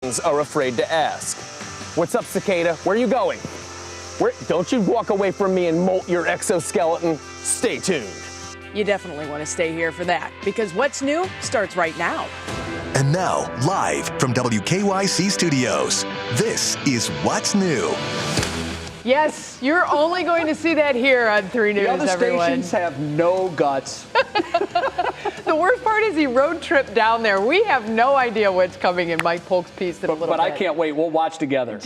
are afraid to ask. What's up, Cicada? Where are you going? Don't you walk away from me and molt your exoskeleton. Stay tuned. You definitely want to stay here for that, because What's New starts right now. And now, live from WKYC Studios, this is What's New. Yes, you're only going to see that here on 3 News, everyone. The other stations have no guts. The worst part is he road tripped down there. We have no idea what's coming in Mike Polk's piece in a little bit. But I can't wait. We'll watch together.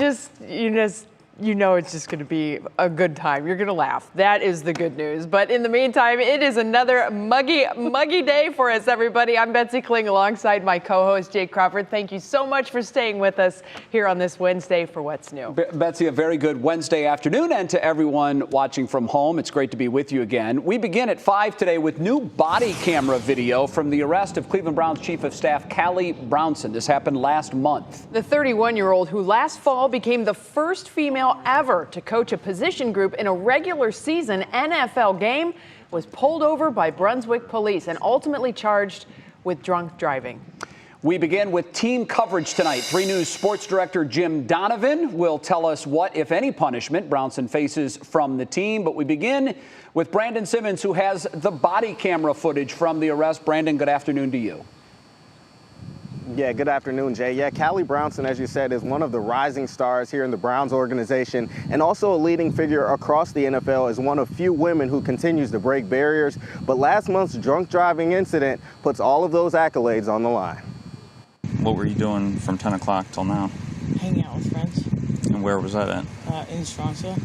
You know it's just going to be a good time. You're going to laugh. That is the good news. But in the meantime, it is another muggy day for us, everybody. I'm Betsy Kling alongside my co-host, Jake Crawford. Thank you so much for staying with us here on this Wednesday for What's New. Betsy, a very good Wednesday afternoon. And to everyone watching from home, it's great to be with you again. We begin at 5 today with new body camera video from the arrest of Cleveland Browns Chief of Staff Cali Brownson. This happened last month. The 31-year-old who last fall became the first female ever to coach a position group in a regular season NFL game was pulled over by Brunswick police and ultimately charged with drunk driving. We begin with team coverage tonight. 3 News sports director Jim Donovan will tell us what, if any, punishment Brownson faces from the team. But we begin with Brandon Simmons, who has the body camera footage from the arrest. Brandon, good afternoon to you. Yeah, good afternoon, Jay. Yeah, Cali Brownson, as you said, is one of the rising stars here in the Browns organization and also a leading figure across the NFL as one of few women who continues to break barriers. But last month's drunk driving incident puts all of those accolades on the line. What were you doing from 10 o'clock till now? Hanging out with friends. And where was that at? In Stronsa.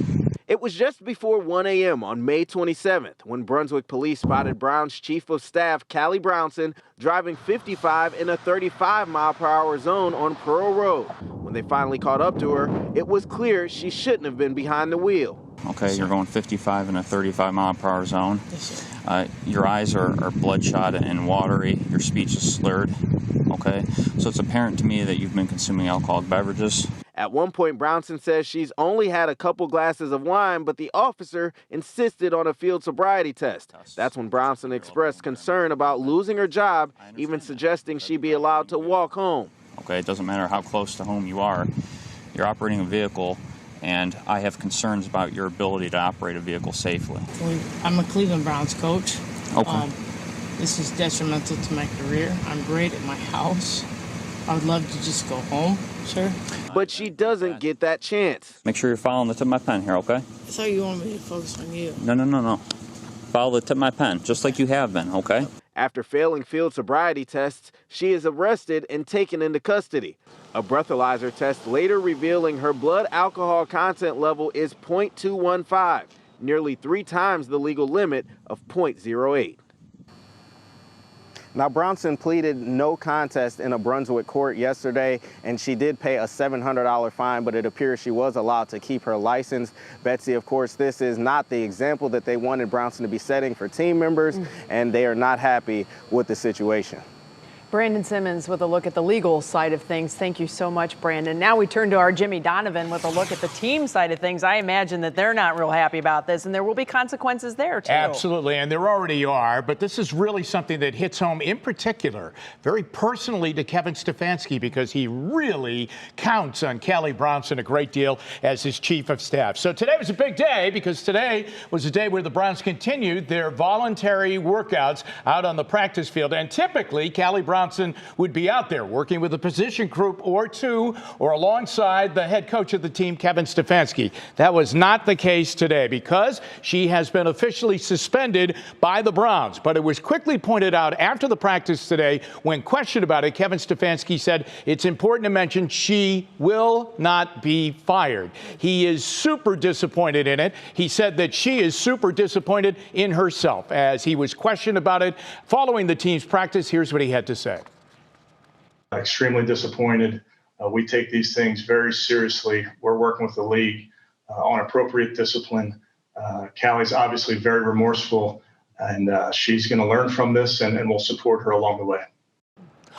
It was just before 1 a.m. on May 27th when Brunswick police spotted Browns Chief of Staff Cali Brownson driving 55 in a 35-mile-per-hour zone on Pearl Road. When they finally caught up to her, it was clear she shouldn't have been behind the wheel. Okay, you're going 55 in a 35-mile-per-hour zone. Your eyes are bloodshot and watery. Your speech is slurred. Okay, so it's apparent to me that you've been consuming alcoholic beverages. At one point, Brownson says she's only had a couple glasses of wine, but the officer insisted on a field sobriety test. That's when Brownson expressed concern about losing her job, even suggesting she be allowed to walk home. Okay, it doesn't matter how close to home you are. You're operating a vehicle, and I have concerns about your ability to operate a vehicle safely. I'm a Cleveland Browns coach. Okay. This is detrimental to my career. I'm great at my house. I would love to just go home, sir. But she doesn't get that chance. Make sure you're following the tip of my pen here, okay? I thought you wanted me to focus on you. No. Follow the tip of my pen, just like you have been, okay? After failing field sobriety tests, she is arrested and taken into custody. A breathalyzer test later revealing her blood alcohol content level is 0.215, nearly 3 times the legal limit of 0.08. Now, Brownson pleaded no contest in a Brunswick court yesterday, and she did pay a $700 fine, but it appears she was allowed to keep her license. Betsy, of course, this is not the example that they wanted Brownson to be setting for team members, and they are not happy with the situation. Brandon Simmons with a look at the legal side of things. Thank you so much, Brandon. Now we turn to our Jimmy Donovan with a look at the team side of things. I imagine that they're not real happy about this, and there will be consequences there, too. Absolutely, and there already are, but this is really something that hits home in particular, very personally to Kevin Stefanski, because he really counts on Cali Brownson a great deal as his chief of staff. So today was a big day, because today was a day where the Browns continued their voluntary workouts out on the practice field, and typically Cali Brownson would be out there working with a position group or two or alongside the head coach of the team, Kevin Stefanski. That was not the case today because she has been officially suspended by the Browns. But it was quickly pointed out after the practice today, when questioned about it, Kevin Stefanski said it's important to mention she will not be fired. He is super disappointed in it. He said that she is super disappointed in herself. As he was questioned about it following the team's practice, here's what he had to say. Extremely disappointed. We take these things very seriously. We're working with the league on appropriate discipline. Callie's obviously very remorseful, and she's going to learn from this, and we'll support her along the way.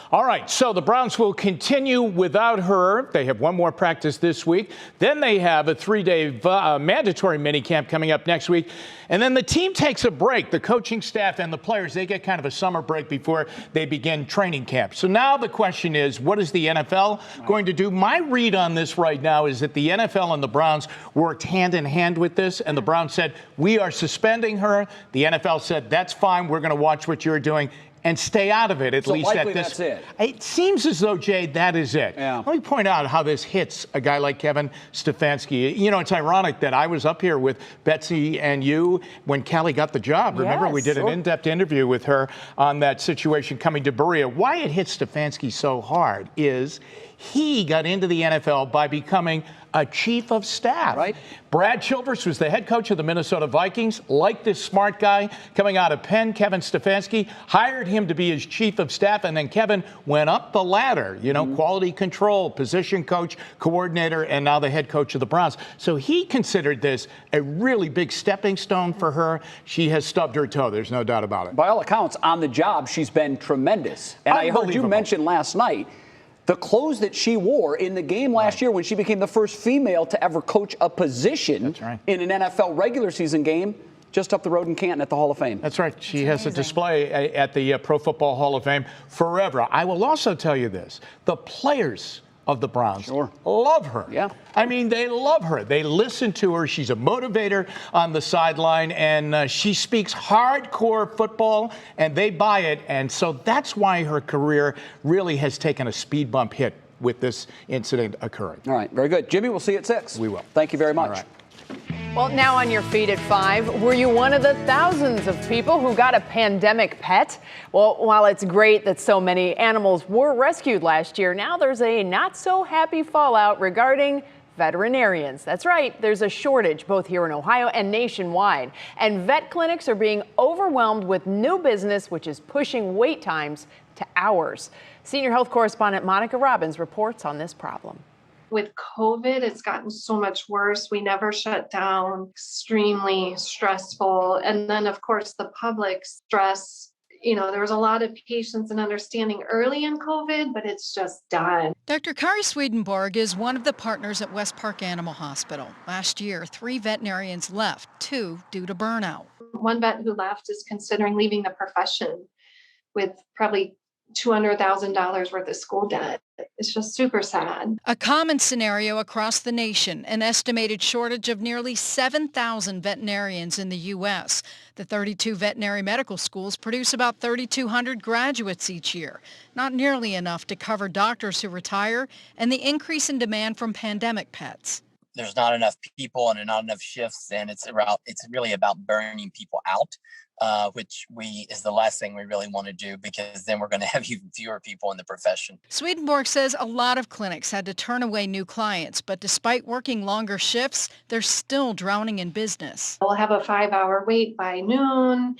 All right, so the Browns will continue without her. They have one more practice this week. Then they have a 3-day mandatory minicamp coming up next week. And then the team takes a break. The coaching staff and the players, they get kind of a summer break before they begin training camp. So now the question is, what is the NFL going to do? My read on this right now is that the NFL and the Browns worked hand in hand with this, and the Browns said, we are suspending her. The NFL said, that's fine. We're going to watch what you're doing and stay out of it, at least at this. That's it. It seems as though, Jay, that is it. Yeah. Let me point out how this hits a guy like Kevin Stefanski. You know, it's ironic that I was up here with Betsy and you when Callie got the job. Remember, we did an in-depth interview with her on that situation coming to Berea. Why it hits Stefanski so hard is he got into the NFL by becoming a chief of staff. Right. Brad Childress was the head coach of the Minnesota Vikings, liked this smart guy coming out of Penn, Kevin Stefanski, hired him to be his chief of staff, and then Kevin went up the ladder, you know, quality control, position coach, coordinator, and now the head coach of the Browns. So he considered this a really big stepping stone for her. She has stubbed her toe, there's no doubt about it. By all accounts, on the job, she's been tremendous. And I heard you mention last night the clothes that she wore in the game last year when she became the first female to ever coach a position in an NFL regular season game just up the road in Canton at the Hall of Fame. That's right. She has a display at the Pro Football Hall of Fame forever. I will also tell you this. The players of the Browns love her. Yeah. I mean, they love her. They listen to her. She's a motivator on the sideline, and she speaks hardcore football, and they buy it. And so that's why her career really has taken a speed bump hit with this incident occurring. All right, very good. Jimmy, we'll see you at 6. We will. Thank you very much. All right. Well, now on your feet at 5, were you one of the thousands of people who got a pandemic pet? Well, while it's great that so many animals were rescued last year, now there's a not so happy fallout regarding veterinarians. That's right, there's a shortage both here in Ohio and nationwide. And vet clinics are being overwhelmed with new business, which is pushing wait times to hours. Senior health correspondent Monica Robbins reports on this problem. With COVID, it's gotten so much worse. We never shut down, extremely stressful. And then, of course, the public stress. You know, there was a lot of patience and understanding early in COVID, but it's just done. Dr. Kari Swedenborg is one of the partners at West Park Animal Hospital. Last year, 3 veterinarians left, 2 due to burnout. One vet who left is considering leaving the profession with probably $200,000 worth of school debt. It's just super sad. A common scenario across the nation, an estimated shortage of nearly 7,000 veterinarians in the U.S. The 32 veterinary medical schools produce about 3,200 graduates each year, not nearly enough to cover doctors who retire and the increase in demand from pandemic pets. There's not enough people and not enough shifts, and it's really about burning people out. Which is the last thing we really want to do, because then we're going to have even fewer people in the profession. Swedenborg says a lot of clinics had to turn away new clients, but despite working longer shifts, they're still drowning in business. We'll have a 5-hour wait by noon.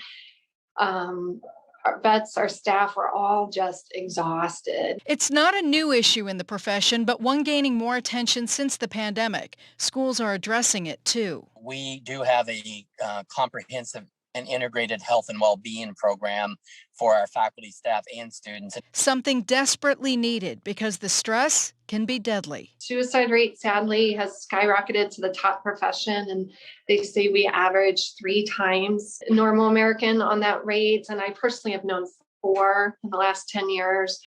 Our vets, our staff, we're all just exhausted. It's not a new issue in the profession, but one gaining more attention since the pandemic. Schools are addressing it too. We do have a comprehensive and integrated health and well-being program for our faculty, staff, and students. Something desperately needed because the stress can be deadly. Suicide rate, sadly, has skyrocketed to the top profession, and they say we average 3 times normal American on that rate, and I personally have known 4 in the last 10 years.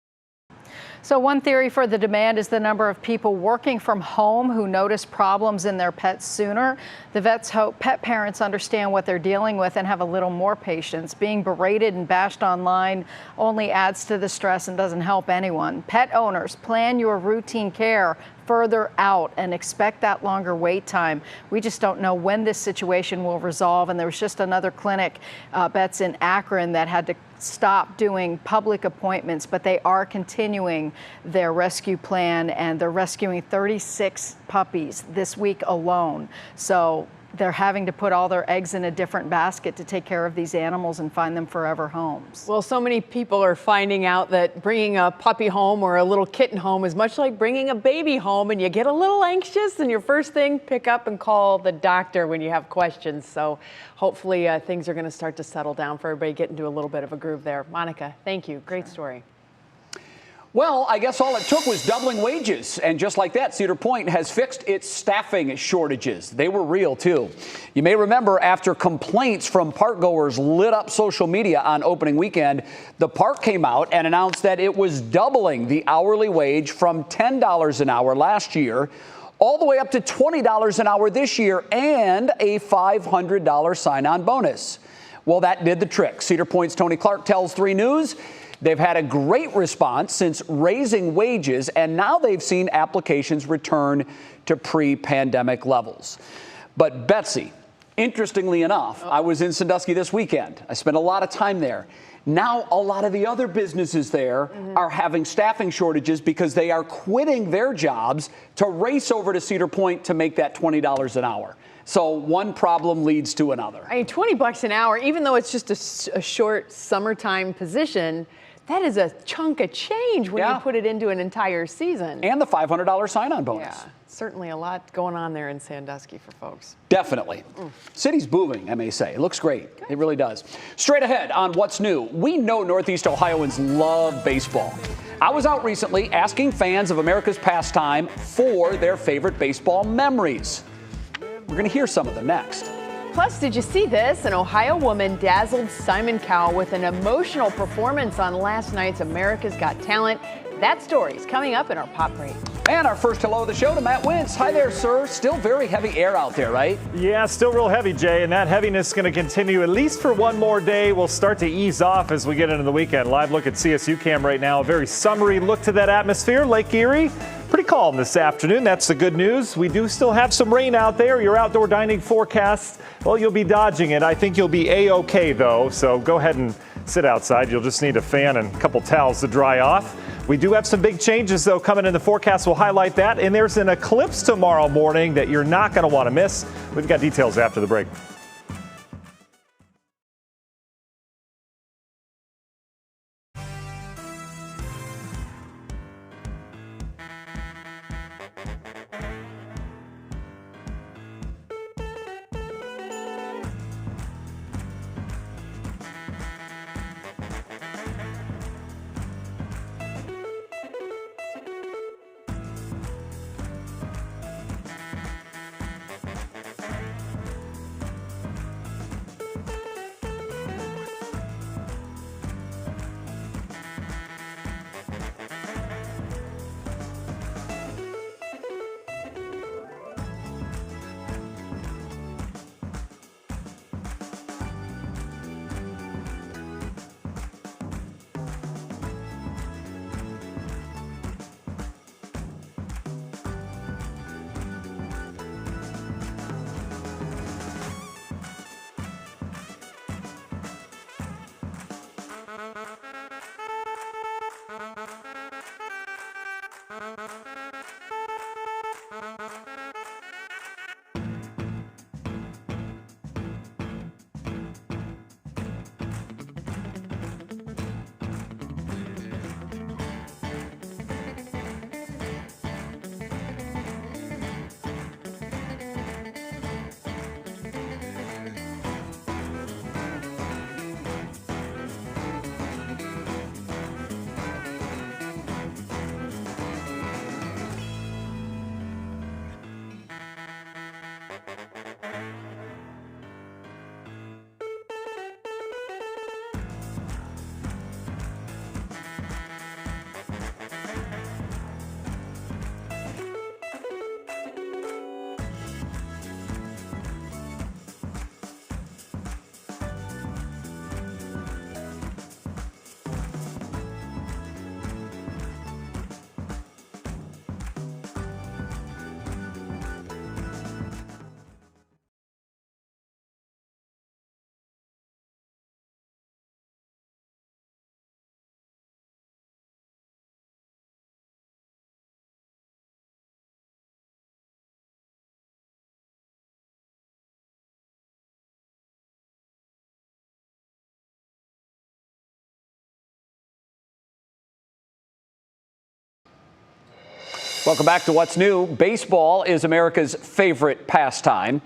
So one theory for the demand is the number of people working from home who notice problems in their pets sooner. The vets hope pet parents understand what they're dealing with and have a little more patience. Being berated and bashed online only adds to the stress and doesn't help anyone. Pet owners, plan your routine care further out and expect that longer wait time. We just don't know when this situation will resolve. And there was just another clinic, Bets in Akron, that had to stop doing public appointments, but they are continuing their rescue plan, and they're rescuing 36 puppies this week alone. So they're having to put all their eggs in a different basket to take care of these animals and find them forever homes. Well, so many people are finding out that bringing a puppy home or a little kitten home is much like bringing a baby home, and you get a little anxious, and your first thing, pick up and call the doctor when you have questions. So hopefully things are going to start to settle down for everybody, get into a little bit of a groove there. Monica, thank you. Great story. Well, I guess all it took was doubling wages. And just like that, Cedar Point has fixed its staffing shortages. They were real, too. You may remember after complaints from parkgoers lit up social media on opening weekend, the park came out and announced that it was doubling the hourly wage from $10 an hour last year all the way up to $20 an hour this year and a $500 sign-on bonus. Well, that did the trick. Cedar Point's Tony Clark tells 3 News they've had a great response since raising wages, and now they've seen applications return to pre-pandemic levels. But Betsy, interestingly enough, I was in Sandusky this weekend. I spent a lot of time there. Now a lot of the other businesses there are having staffing shortages because they are quitting their jobs to race over to Cedar Point to make that $20 an hour. So one problem leads to another. I mean, $20 an hour, even though it's just a short summertime position, that is a chunk of change when you put it into an entire season. And the $500 sign-on bonus. Yeah, certainly a lot going on there in Sandusky for folks. Definitely. City's booming, I may say. It looks great. It really does. Straight ahead on What's New. We know Northeast Ohioans love baseball. I was out recently asking fans of America's pastime for their favorite baseball memories. We're going to hear some of them next. Plus, did you see this? An Ohio woman dazzled Simon Cowell with an emotional performance on last night's America's Got Talent. That story is coming up in our Pop Break. And our first hello of the show to Matt Wintz. Hi there, sir. Still very heavy air out there, right? Yeah, still real heavy, Jay, and that heaviness is going to continue at least for one more day. We'll start to ease off as we get into the weekend. Live look at CSU Cam right now. A very summery look to that atmosphere. Lake Erie, pretty calm this afternoon. That's the good news. We do still have some rain out there. Your outdoor dining forecast, well, you'll be dodging it. I think you'll be A-OK, though, so go ahead and sit outside. You'll just need a fan and a couple towels to dry off. We do have some big changes, though, coming in the forecast. We'll highlight that. And there's an eclipse tomorrow morning that you're not going to want to miss. We've got details after the break. Welcome back to What's New. Baseball is America's favorite pastime.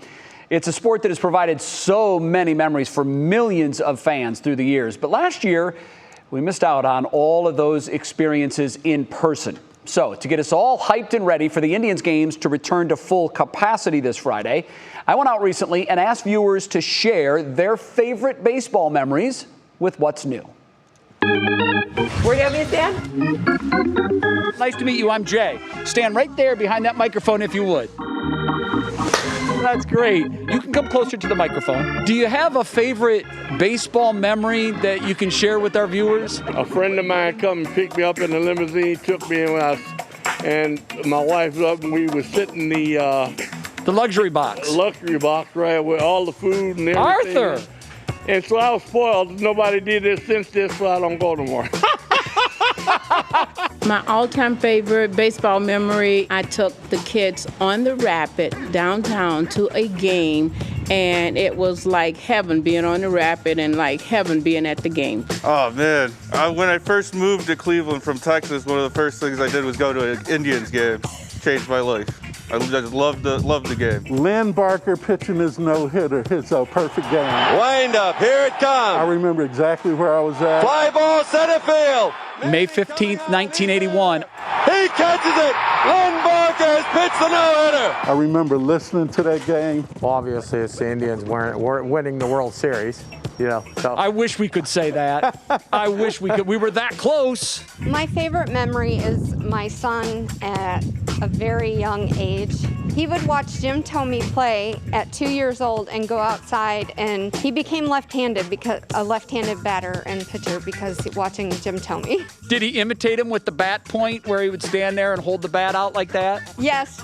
It's a sport that has provided so many memories for millions of fans through the years. But last year, We missed out on all of those experiences in person. So to get us all hyped and ready for the Indians games to return to full capacity this Friday, I went out recently and asked viewers to share their favorite baseball memories with What's New. Where do you have me stand? Nice to meet you. I'm Jay. Stand right there behind that microphone if you would. That's great. You can come closer to the microphone. Do you have a favorite baseball memory that you can share with our viewers? A friend of mine come and picked me up in the limousine, took me in, and my wife was up, and we were sitting in the luxury box. Luxury box, right, with all the food and everything. Arthur! And so I was spoiled. Nobody did this since this, so I don't go no more. My all-time favorite baseball memory, I took the kids on the Rapid downtown to a game, and it was like heaven being on the Rapid and like heaven being at the game. Oh, man. When I first moved to Cleveland from Texas, one of the first things I did was go to an Indians game. Changed my life. I just loved the game. Lynn Barker pitching his no-hitter, his perfect game. Wind up, here it comes. I remember exactly where I was at. Fly ball, center field. May 15th, 1981. He catches it. Lynn Barker has pitched the no-hitter. I remember listening to that game. Well, obviously, it's the Indians weren't winning the World Series. You know, so. I wish we could say that. I wish we could. We were that close. My favorite memory is my son at a very young age. He would watch Jim Thome play at 2 years old and go outside, and he became left-handed, because a left-handed batter and pitcher because watching Jim Thome. Did he imitate him with the bat point where he would stand there and hold the bat out like that? Yes.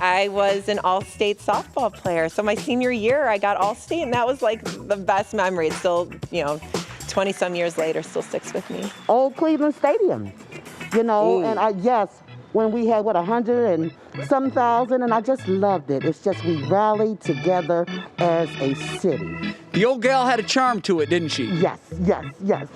I was an all-state softball player. So my senior year, I got all-state, and that was like the best memory. It still, 20-some years later, still sticks with me. Old Cleveland Stadium, Ooh. and when we had, 100 and some thousand, and I just loved it. It's just we rallied together as a city. The old gal had a charm to it, didn't she? Yes.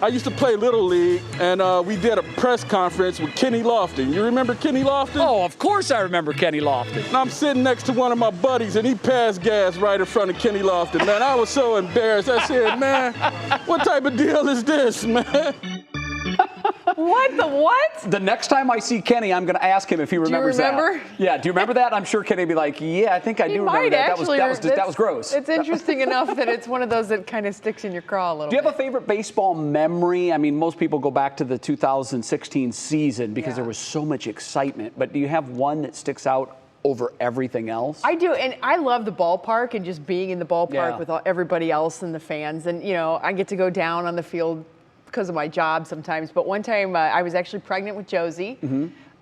I used to play Little League, and we did a press conference with Kenny Lofton. You remember Kenny Lofton? Oh, of course I remember Kenny Lofton. And I'm sitting next to one of my buddies, and he passed gas right in front of Kenny Lofton. Man, I was so embarrassed. I said, man, what type of deal is this, man? What? The next time I see Kenny, I'm going to ask him if he remembers that. Do you remember? Yeah, do you remember that? I'm sure Kenny will be like, yeah, I think I do remember that. That was gross. It's interesting enough that it's one of those that kind of sticks in your craw a little bit. Do you have a favorite baseball memory? I mean, most people go back to the 2016 season because there was so much excitement. But do you have one that sticks out over everything else? I do, and I love the ballpark and just being in the ballpark with everybody else and the fans. And, I get to go down on the field because of my job sometimes. But one time I was actually pregnant with Josie,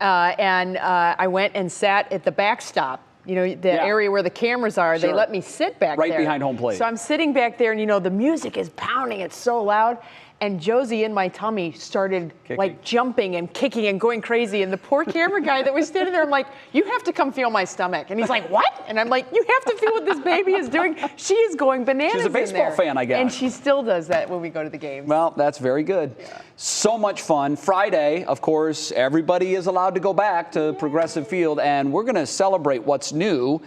and I went and sat at the backstop. The area where the cameras are. Sure. They let me sit back there. Right behind home plate. So I'm sitting back there, and the music is pounding. It's so loud. And Josie in my tummy started like jumping and kicking and going crazy. And the poor camera guy that was standing there, I'm like, you have to come feel my stomach. And he's like, what? And I'm like, you have to feel what this baby is doing. She is going bananas. She's a baseball fan, I guess. And she still does that when we go to the games. Well, that's very good. Yeah. So much fun. Friday, of course, everybody is allowed to go back to Progressive Field. And we're going to celebrate What's New,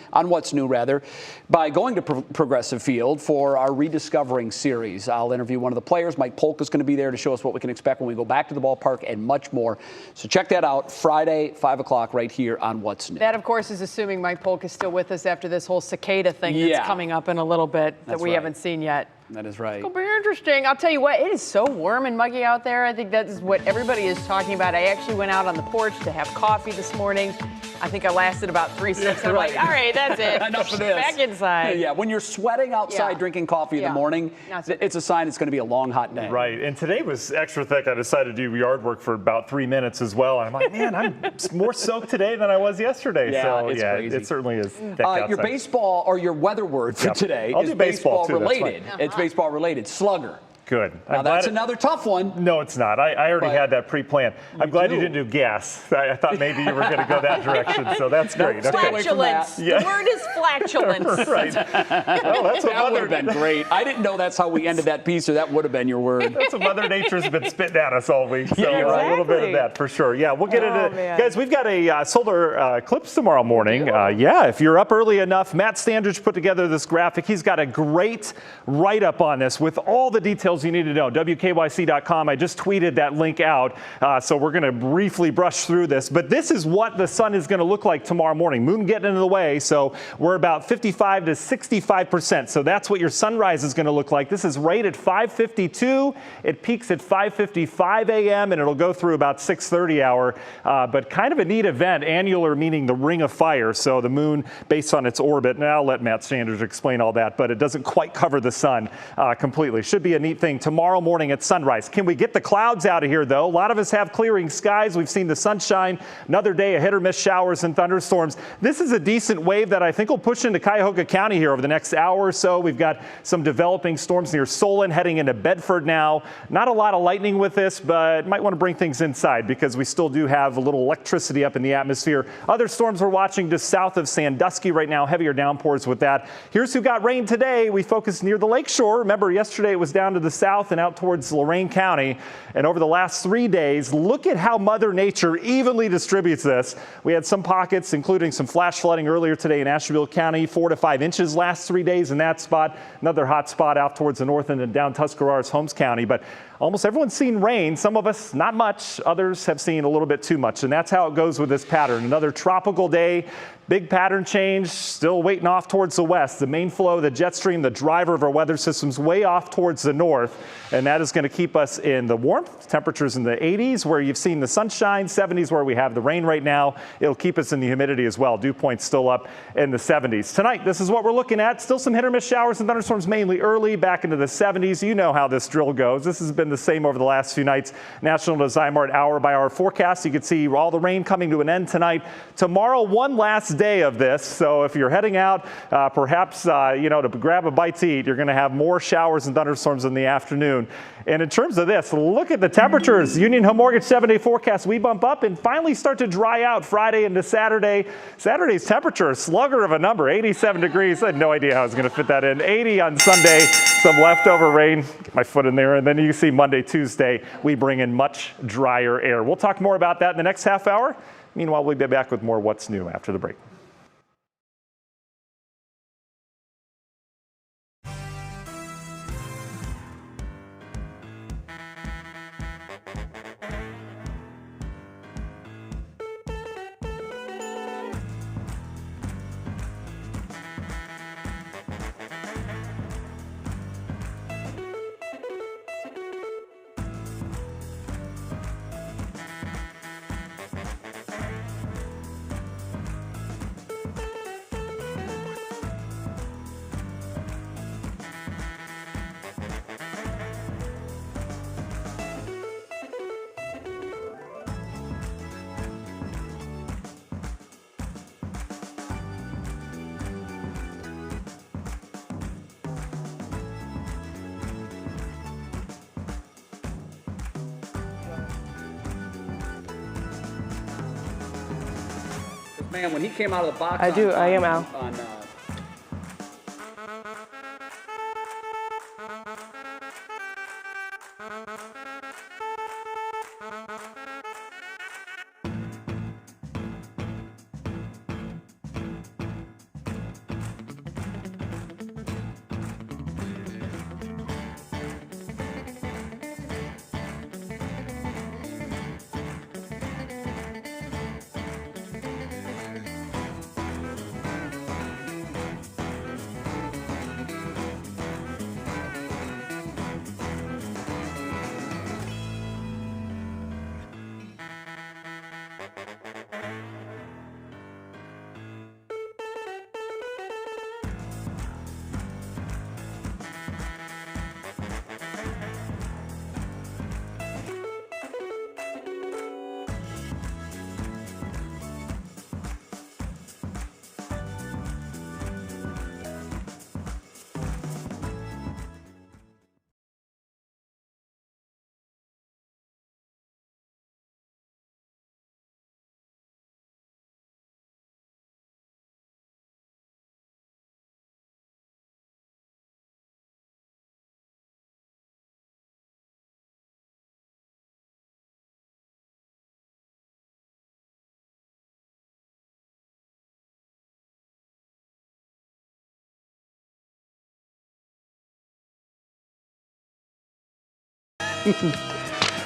by going to Progressive Field for our Rediscovering series. I'll interview one of the players. Mike Polk is going to be there to show us what we can expect when we go back to the ballpark and much more. So check that out Friday, 5 o'clock right here on What's New. That, of course, is assuming Mike Polk is still with us after this whole cicada thing that's coming up in a little bit that we haven't seen yet. That is right. It'll be interesting. I'll tell you what, it is so warm and muggy out there. I think that is what everybody is talking about. I actually went out on the porch to have coffee this morning. I think I lasted about 3 seconds. I'm like, all right, that's it. Enough of this. Back inside. Yeah, when you're sweating outside drinking coffee in the morning, it's a sign it's going to be a long, hot day. Right, and today was extra thick. I decided to do yard work for about 3 minutes as well. And I'm like, man, I'm more soaked today than I was yesterday. Yeah, it's crazy. It certainly is thick outside. Your baseball or your weather word for today is baseball related. It's baseball related. Slugger. Good. Now that's another tough one. No, it's not. I already had that pre-planned. I'm glad you didn't do gas. I thought maybe you were going to go that direction, so that's great. Flatulence. The word is flatulence. Right. Well, that would have been great. I didn't know that's how we ended that piece, or that would have been your word. That's what Mother Nature's been spitting at us all week, so a little bit of that for sure. Yeah, we'll get into it. Guys, we've got a solar eclipse tomorrow morning. If you're up early enough, Matt Standridge put together this graphic. He's got a great write-up on this with all the details details you need to know. WKYC.com. I just tweeted that link out, so we're going to briefly brush through this. But this is what the sun is going to look like tomorrow morning. Moon getting in the way, so we're about 55 to 65%. So that's what your sunrise is going to look like. This is right at 5:52. It peaks at 5:55 a.m. and it'll go through about 6:30 hour. But kind of a neat event. Annular meaning the ring of fire. So the moon based on its orbit. And I'll let Matt Sanders explain all that, but it doesn't quite cover the sun completely. Should be a neat thing tomorrow morning at sunrise. Can we get the clouds out of here, though? A lot of us have clearing skies. We've seen the sunshine. Another day of hit or miss showers and thunderstorms. This is a decent wave that I think will push into Cuyahoga County here over the next hour or so. We've got some developing storms near Solon heading into Bedford now. Not a lot of lightning with this, but might want to bring things inside because we still do have a little electricity up in the atmosphere. Other storms we're watching just south of Sandusky right now. Heavier downpours with that. Here's who got rain today. We focused near the lakeshore. Remember, yesterday it was down to the south and out towards Lorain County. And over the last 3 days, look at how Mother Nature evenly distributes this. We had some pockets, including some flash flooding earlier today in Ashtabula County, 4 to 5 inches last 3 days in that spot. Another hot spot out towards the north end and down Tuscarawas, Holmes County. But almost everyone's seen rain. Some of us not much. Others have seen a little bit too much. And that's how it goes with this pattern. Another tropical day. Big pattern change, still waiting off towards the west. The main flow, the jet stream, the driver of our weather system's way off towards the north, and that is going to keep us in the warmth. Temperatures in the 80s where you've seen the sunshine, 70s where we have the rain right now. It'll keep us in the humidity as well. Dew point's still up in the 70s. Tonight, this is what we're looking at. Still some hit or miss showers and thunderstorms mainly early, back into the 70s. You know how this drill goes. This has been the same over the last few nights. National Designmart hour by hour forecast. You can see all the rain coming to an end tonight. Tomorrow, one last day of this. So if you're heading out, perhaps, to grab a bite to eat, you're going to have more showers and thunderstorms in the afternoon. And in terms of this, look at the temperatures. Union Home Mortgage 7-day forecast. We bump up and finally start to dry out Friday into Saturday. Saturday's temperature, a slugger of a number, 87 degrees. I had no idea how I was going to fit that in. 80 on Sunday, some leftover rain. Get my foot in there. And then you see Monday, Tuesday, we bring in much drier air. We'll talk more about that in the next half hour. Meanwhile, we'll be back with more What's New after the break. Man, when he came out of the box, I am Al.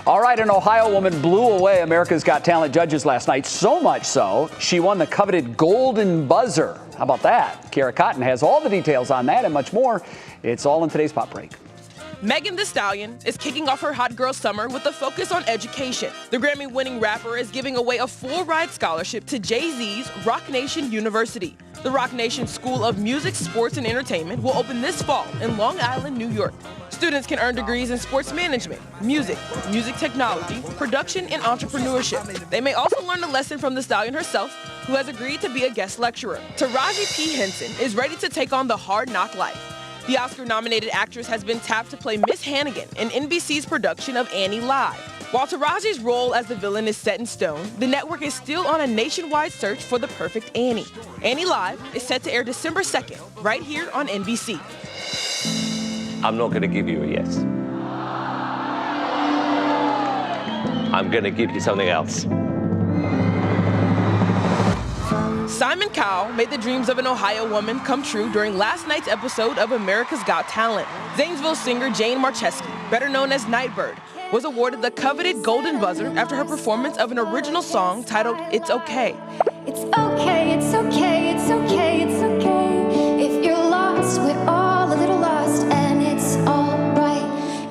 All right, an Ohio woman blew away America's Got Talent judges last night, so much so she won the coveted golden buzzer. How about that? Kara Cotton has all the details on that and much more. It's all in today's Pop Break. Megan Thee Stallion is kicking off her Hot Girl Summer with a focus on education. The Grammy-winning rapper is giving away a full-ride scholarship to Jay-Z's Rock Nation University. The Rock Nation School of Music, Sports, and Entertainment will open this fall in Long Island, New York. Students can earn degrees in sports management, music technology, production, and entrepreneurship. They may also learn a lesson from the Stallion herself, who has agreed to be a guest lecturer. Taraji P. Henson is ready to take on the hard knock life. The Oscar-nominated actress has been tapped to play Miss Hannigan in NBC's production of Annie Live. While Taraji's role as the villain is set in stone, the network is still on a nationwide search for the perfect Annie. Annie Live is set to air December 2nd, right here on NBC. I'm not going to give you a yes. I'm going to give you something else. Simon Cowell made the dreams of an Ohio woman come true during last night's episode of America's Got Talent. Zanesville singer Jane Marcheski, better known as Nightbird, was awarded the coveted Golden Buzzer after her performance of an original song titled It's Okay. It's okay, it's okay, it's okay, it's okay. If you're lost, we're all a little lost, and it's all right.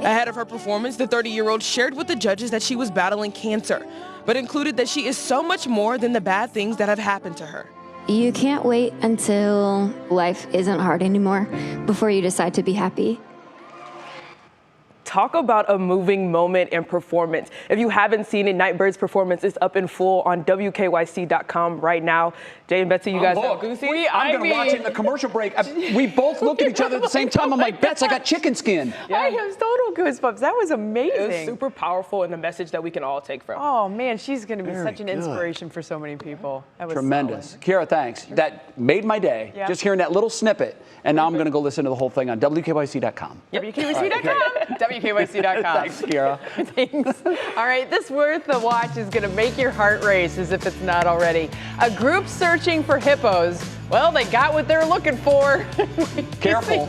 Ahead of her performance, the 30-year-old shared with the judges that she was battling cancer, but included that she is so much more than the bad things that have happened to her. You can't wait until life isn't hard anymore before you decide to be happy. Talk about a moving moment and performance. If you haven't seen it, Nightbird's performance is up in full on WKYC.com right now. Jay and Betsy, you guys have goosey? I'm going to watch it in the commercial break. We both look at each other at the same time. I'm like, Bets, I got chicken skin. I have total goosebumps. That was amazing. It was super powerful and a message that we can all take from. Oh, man, she's going to be Very such an good. inspiration for so many people. That was Tremendous. Kira, thanks. That made my day. Yeah. Just hearing that little snippet. And now I'm going to go listen to the whole thing on WKYC.com. WKYC.com. WKYC.com. Thanks, Kira. Thanks. All right, this Worth the Watch is going to make your heart race as if it's not already. A group searching for hippos. Well, they got what they're looking for. Careful.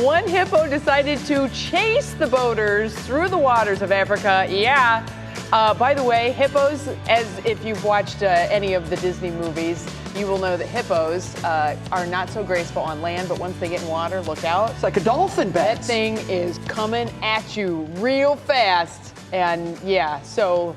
One hippo decided to chase the boaters through the waters of Africa. Yeah. By the way, hippos, as if you've watched any of the Disney movies, you will know that hippos are not so graceful on land, but once they get in water, look out. It's like a dolphin, Bets. That thing is coming at you real fast. And yeah, so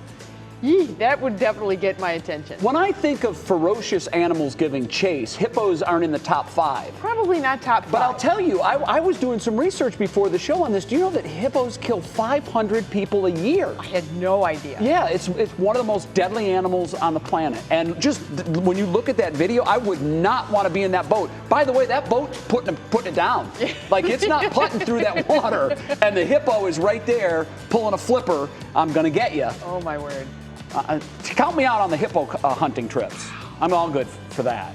that would definitely get my attention. When I think of ferocious animals giving chase, hippos aren't in the top 5. Probably not top 5. But I'll tell you, I was doing some research before the show on this. Do you know that hippos kill 500 people a year? I had no idea. Yeah, it's one of the most deadly animals on the planet. And just when you look at that video, I would not want to be in that boat. By the way, that boat's putting it down. Like, it's not putting through that water. And the hippo is right there pulling a flipper. I'm going to get you. Oh, my word. Count me out on the hippo hunting trips. I'm all good for that.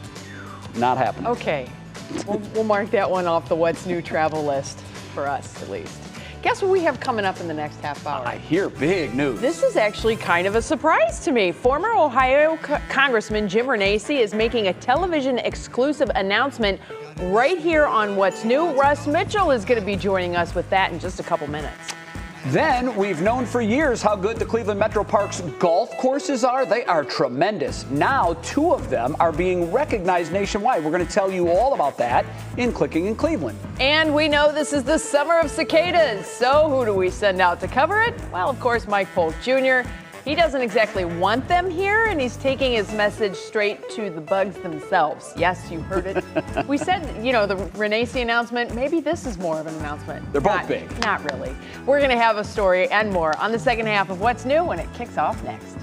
Not happening. Okay. We'll mark that one off the what's new travel list for us, at least. Guess what we have coming up in the next half hour? I hear big news. This is actually kind of a surprise to me. Former Ohio Congressman Jim Renacci is making a television exclusive announcement right here on What's New. Russ Mitchell is going to be joining us with that in just a couple minutes. Then, we've known for years how good the Cleveland Metro Parks golf courses are. They are tremendous. Now, 2 of them are being recognized nationwide. We're going to tell you all about that in Clicking in Cleveland. And we know this is the summer of cicadas. So who do we send out to cover it? Well, of course, Mike Polk Jr. He doesn't exactly want them here, and he's taking his message straight to the bugs themselves. Yes, you heard it. We said, the Renacci announcement, maybe this is more of an announcement. They're both big. Not really. We're going to have a story and more on the second half of What's New when it kicks off next.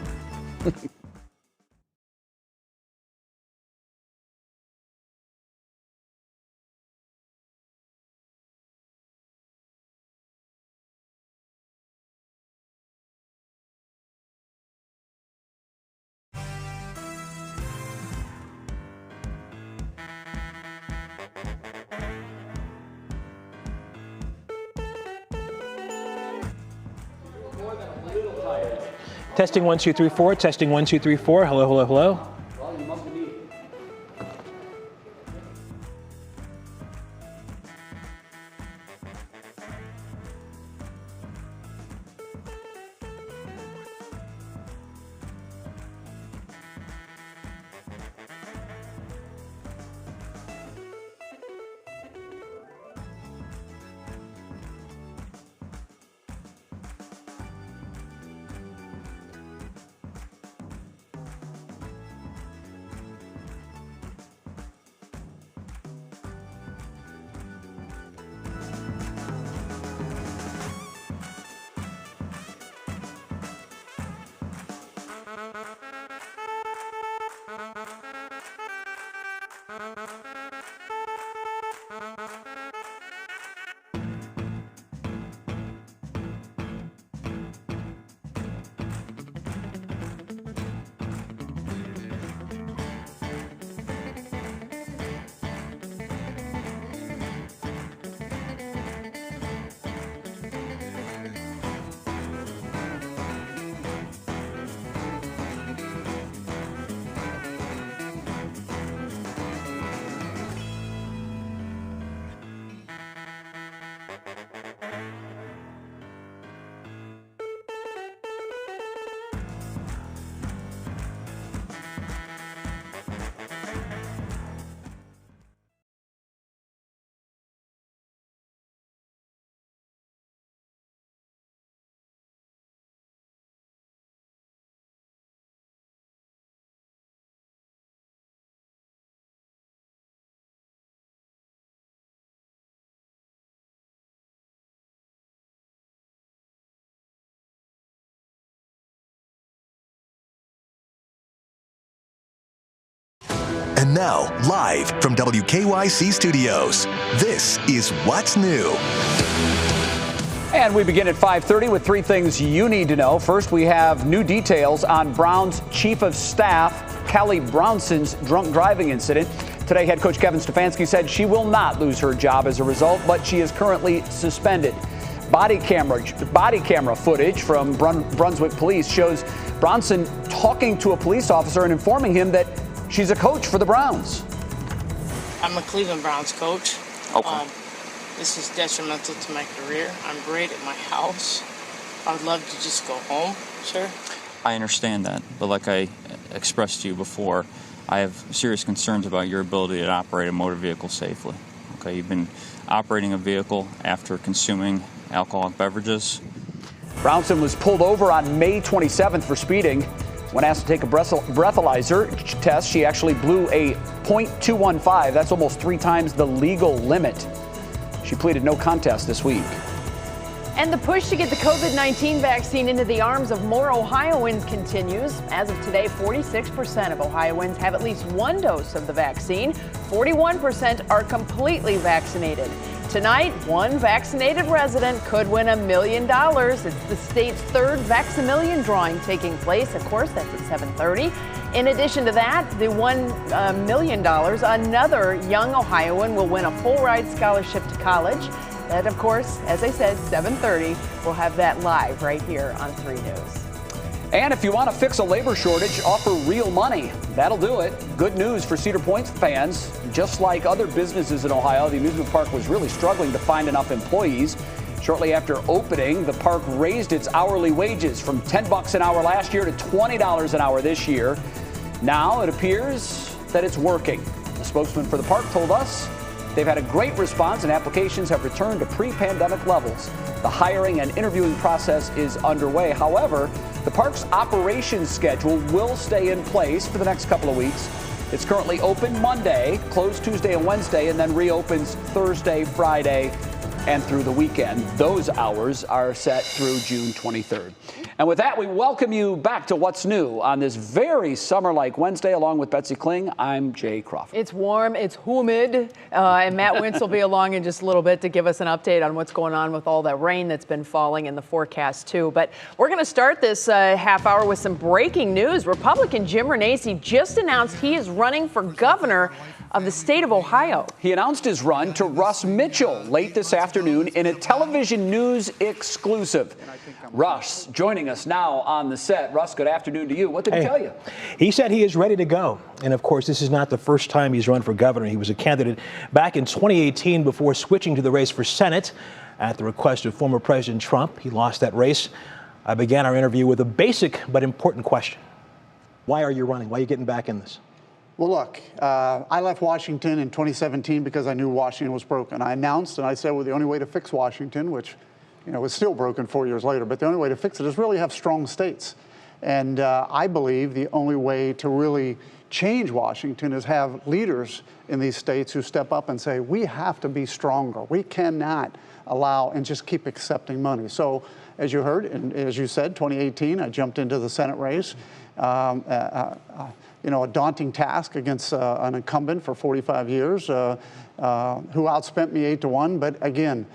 Testing 1 2 3 4. Testing 1 2 3 4. Hello, hello, hello. Well, you must be. And now, live from WKYC Studios, this is What's New. And we begin at 5:30 with three things you need to know. First, we have new details on Browns Chief of Staff Cali Brownson's drunk driving incident. Today, head coach Kevin Stefanski said she will not lose her job as a result, but she is currently suspended. Body camera footage from Brunswick police shows Brownson talking to a police officer and informing him that she's a coach for the Browns. I'm a Cleveland Browns coach. Okay. This is detrimental to my career. I'm great at my house. I would love to just go home, sir. I understand that, but like I expressed to you before, I have serious concerns about your ability to operate a motor vehicle safely. Okay, you've been operating a vehicle after consuming alcoholic beverages. Brownson was pulled over on May 27th for speeding. When asked to take a breathalyzer test, she actually blew a .215. That's almost 3 times the legal limit. She pleaded no contest this week. And the push to get the COVID-19 vaccine into the arms of more Ohioans continues. As of today, 46% of Ohioans have at least one dose of the vaccine. 41% are completely vaccinated. Tonight, one vaccinated resident could win $1 million. It's the state's third Vax-A-Million drawing taking place. Of course, that's at 7:30. In addition to that, the $1 million, another young Ohioan will win a full ride scholarship to college. That, of course, as I said, 7:30. We'll have that live right here on 3 News. And if you want to fix a labor shortage, offer real money. That'll do it. Good news for Cedar Point fans. Just like other businesses in Ohio, the amusement park was really struggling to find enough employees. Shortly after opening, the park raised its hourly wages from $10 an hour last year to $20 an hour this year. Now it appears that it's working. The spokesman for the park told us they've had a great response and applications have returned to pre-pandemic levels. The hiring and interviewing process is underway. However, the park's operations schedule will stay in place for the next couple of weeks. It's currently open Monday, closed Tuesday and Wednesday, and then reopens Thursday, Friday, and through the weekend. Those hours are set through June 23rd. And with that, we welcome you back to What's New on this very summer-like Wednesday. Along with Betsy Kling, I'm Jay Crawford. It's warm, it's humid, and Matt Wentz will be along in just a little bit to give us an update on what's going on with all that rain that's been falling in the forecast, too. But we're going to start this half hour with some breaking news. Republican Jim Renacci just announced he is running for governor of the state of Ohio. He announced his run to Russ Mitchell late this afternoon in a television news exclusive. Russ joining us now on the set. Russ, good afternoon to you. What did he tell you? He said he is ready to go. And of course, this is not the first time he's run for governor. He was a candidate back in 2018 before switching to the race for Senate at the request of former President Trump. He lost that race. I began our interview with a basic but important question. Why are you running? Why are you getting back in this? Well, look, I left Washington in 2017 because I knew Washington was broken. I announced and I said, well, the only way to fix Washington, which is still broken 4 years later, but the only way to fix it is really have strong states. And I believe the only way to really change Washington is have leaders in these states who step up and say, we have to be stronger. We cannot allow and just keep accepting money. So as you heard, and as you said, 2018, I jumped into the Senate race. a daunting task against an incumbent for 45 years who outspent me 8-1. But again,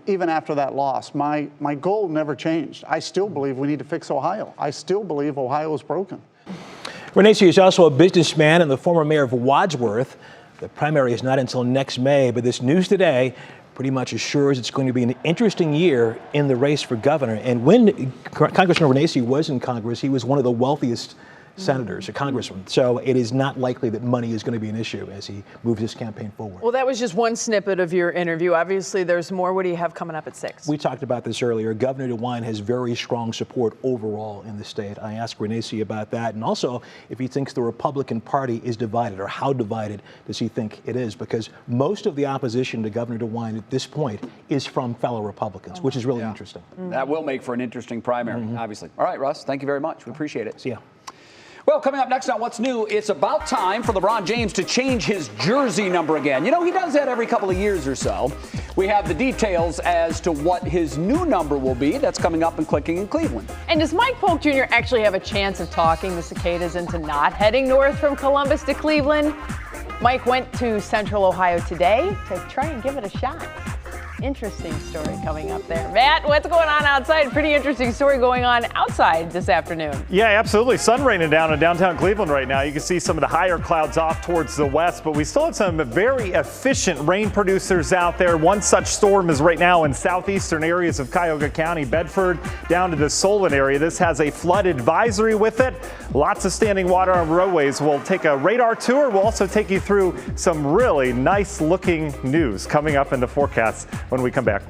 even after that loss, my goal never changed. I still believe we need to fix Ohio. I still believe Ohio is broken. Renacci is also a businessman and the former mayor of Wadsworth. The primary is not until next May, but this news today pretty much assures it's going to be an interesting year in the race for governor. And when Congressman Renacci was in Congress, he was one of the wealthiest senators, a congressman. So it is not likely that money is going to be an issue as he moves his campaign forward. Well, that was just one snippet of your interview. Obviously, there's more. What do you have coming up at 6? We talked about this earlier. Governor DeWine has very strong support overall in the state. I asked Renacci about that, and also if he thinks the Republican Party is divided, or how divided does he think it is, because most of the opposition to Governor DeWine at this point is from fellow Republicans, which is really interesting. That will make for an interesting primary, obviously. All right, Russ, thank you very much. We appreciate it. See ya. Well, coming up next on What's New, it's about time for LeBron James to change his jersey number again. You know, he does that every couple of years or so. We have the details as to what his new number will be. That's coming up and clicking in Cleveland. And does Mike Polk Jr. actually have a chance of talking the Cicadas into not heading north from Columbus to Cleveland? Mike went to Central Ohio today to try and give it a shot. Interesting story coming up there. Matt, what's going on outside? Pretty interesting story going on outside this afternoon. Yeah, absolutely. Sun raining down in downtown Cleveland right now. You can see some of the higher clouds off towards the west, but we still have some very efficient rain producers out there. One such storm is right now in southeastern areas of Cuyahoga County, Bedford, down to the Solon area. This has a flood advisory with it. Lots of standing water on roadways. We'll take a radar tour. We'll also take you through some really nice looking news coming up in the forecast when we come back.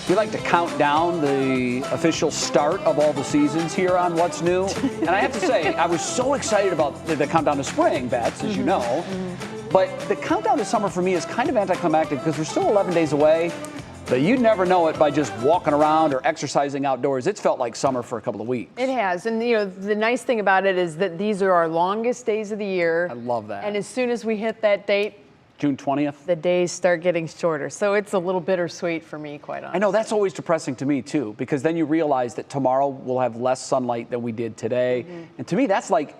We like to count down the official start of all the seasons here on What's New. And I have to say, I was so excited about the countdown to spring, Bets, as you know. But the countdown to summer for me is kind of anticlimactic because we're still 11 days away. But you'd never know it by just walking around or exercising outdoors. It's felt like summer for a couple of weeks. It has. And, you know, the nice thing about it is that these are our longest days of the year. I love that. And as soon as we hit that date, June 20th. The days start getting shorter, so it's a little bittersweet for me, quite honestly. I know, that's always depressing to me, too, because then you realize that tomorrow we'll have less sunlight than we did today. And to me, that's like,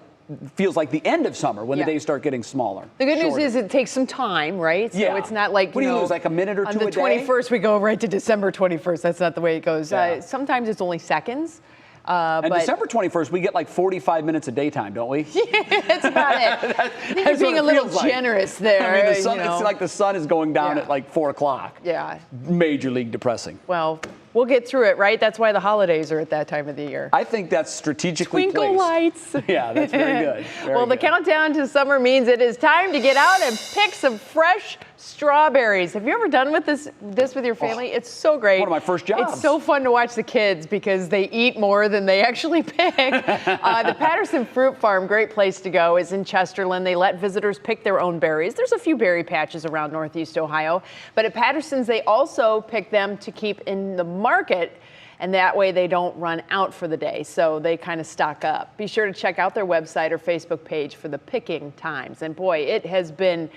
feels like the end of summer when the days start getting smaller. The good shorter. news is it takes some time, right? So it's not like, what do you lose, like a minute or two a day? On the 21st, we go right to December 21st. That's not the way it goes. Sometimes it's only seconds. And but December 21st, we get like 45 minutes of daytime, don't we? That's about it. I think you're being a little generous there. I mean, the sun, it's like the sun is going down at like 4 o'clock. Yeah. Major league depressing. Well, we'll get through it, right? That's why the holidays are at that time of the year. I think that's strategically Twinkle placed. lights. Yeah, that's very good. Very the countdown to summer means it is time to get out and pick some fresh strawberries. Have you ever done this with your family? It's so great. One of my first jobs. It's so fun to watch the kids because they eat more than they actually pick. The Patterson Fruit Farm, great place to go, is in Chesterland. They let visitors pick their own berries. There's a few berry patches around Northeast Ohio, but at Patterson's, they also pick them to keep in the market, and that way they don't run out for the day, so they kind of stock up. Be sure to check out their website or Facebook page for the picking times. And boy, it has been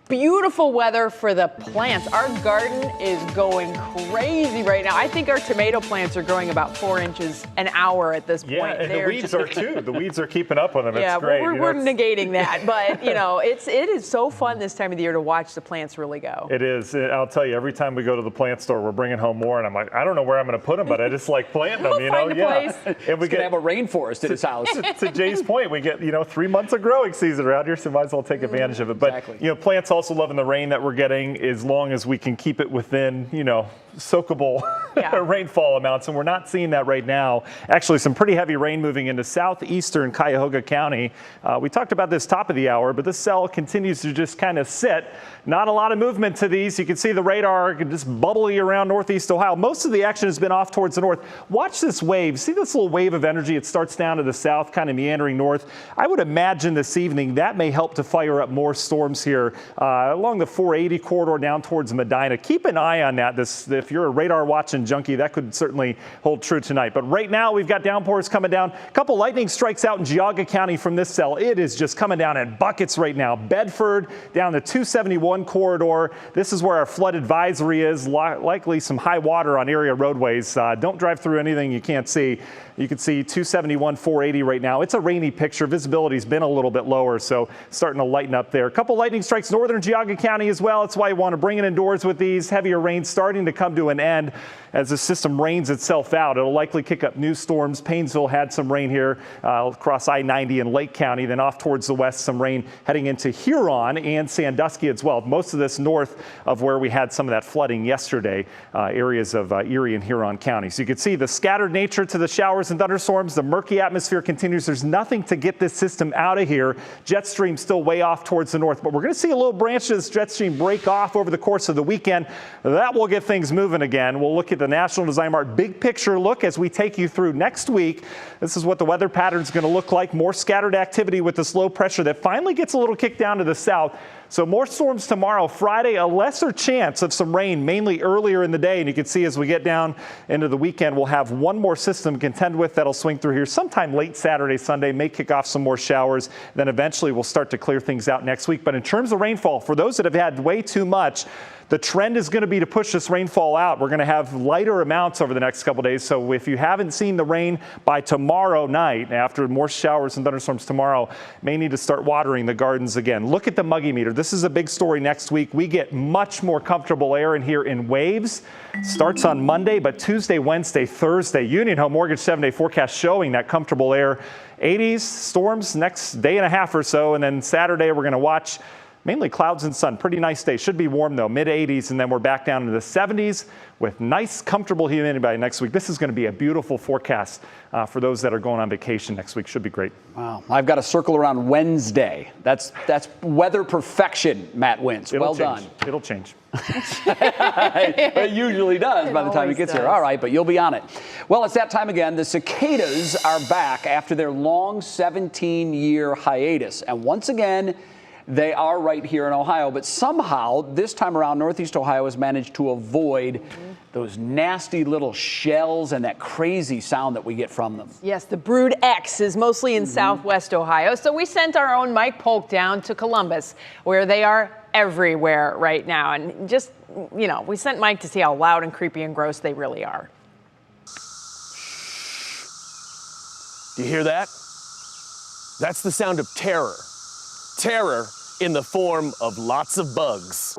beautiful weather for the plants. Our garden is going crazy right now. I think our tomato plants are growing about 4 inches an hour at this point. Yeah, and the weeds are too. The weeds are keeping up with them. Yeah, it's great. we're negating that, but it is so fun this time of the year to watch the plants really go. It is. I'll tell you, every time we go to the plant store, we're bringing home more, and I'm like, I don't know where I'm going to put them, but I just like planting them. Find a place. And we have a rainforest in his house. To Jay's point, we get 3 months of growing season around here, so might as well take advantage of it. But plants also loving the rain that we're getting, as long as we can keep it within soakable rainfall amounts, and we're not seeing that right now. Actually, some pretty heavy rain moving into southeastern Cuyahoga County. We talked about this top of the hour, but this cell continues to just kind of sit. Not a lot of movement to these. You can see the radar just bubbly around northeast Ohio. Most of the action has been off towards the north. Watch this wave. See this little wave of energy? It starts down to the south, kind of meandering north. I would imagine this evening that may help to fire up more storms here along the 480 corridor down towards Medina. Keep an eye on that. If you're a radar watching junkie, that could certainly hold true tonight. But right now we've got downpours coming down. A couple lightning strikes out in Geauga County from this cell. It is just coming down in buckets right now. Bedford down the 271 corridor. This is where our flood advisory is. Likely some high water on area roadways. Don't drive through anything you can't see. You can see 271, 480 right now. It's a rainy picture. Visibility's been a little bit lower, so starting to lighten up there. A couple lightning strikes northern Geauga County as well. That's why you want to bring it indoors with these. Heavier rain starting to come to an end as the system rains itself out. It'll likely kick up new storms. Paynesville had some rain here across I-90 in Lake County. Then off towards the west, some rain heading into Huron and Sandusky as well. Most of this north of where we had some of that flooding yesterday, areas of Erie and Huron County. So you can see the scattered nature to the showers and thunderstorms. The murky atmosphere continues. There's nothing to get this system out of here. Jet stream still way off towards the north, but we're going to see a little branch of this jet stream break off over the course of the weekend. That will get things moving again. We'll look at the National Design Mart big picture look as we take you through next week. This is what the weather pattern is going to look like. More scattered activity with this low pressure that finally gets a little kick down to the south. So more storms tomorrow. Friday, a lesser chance of some rain, mainly earlier in the day. And you can see as we get down into the weekend, we'll have one more system to contend with that'll swing through here sometime late Saturday, Sunday, may kick off some more showers. Then eventually we'll start to clear things out next week. But in terms of rainfall, for those that have had way too much, the trend is going to be to push this rainfall out. We're going to have lighter amounts over the next couple days. So if you haven't seen the rain by tomorrow night, after more showers and thunderstorms tomorrow, may need to start watering the gardens again. Look at the muggy meter. This is a big story next week. We get much more comfortable air in here in waves. Starts on Monday, but Tuesday, Wednesday, Thursday, Union Home Mortgage 7-day forecast showing that comfortable air. 80s, storms next day and a half or so. And then Saturday, we're going to watch mainly clouds and sun. Pretty nice day. Should be warm, though, mid-80s, and then we're back down to the 70s with nice, comfortable humidity by next week. This is going to be a beautiful forecast for those that are going on vacation next week. Should be great. Wow. I've got a circle around Wednesday. That's weather perfection, Matt Wins. Well done. It'll change. It usually does by the time it gets here. All right, but you'll be on it. Well, it's that time again. The cicadas are back after their long 17-year hiatus. And once again, they are right here in Ohio, but somehow this time around, Northeast Ohio has managed to avoid those nasty little shells and that crazy sound that we get from them. Yes, the Brood X is mostly in southwest Ohio, so we sent our own Mike Polk down to Columbus, where they are everywhere right now. And just, you know, we sent Mike to see how loud and creepy and gross they really are. Do you hear that? That's the sound of terror. Terror in the form of lots of bugs.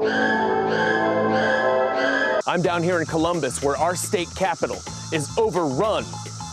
I'm down here in Columbus, where our state capital is overrun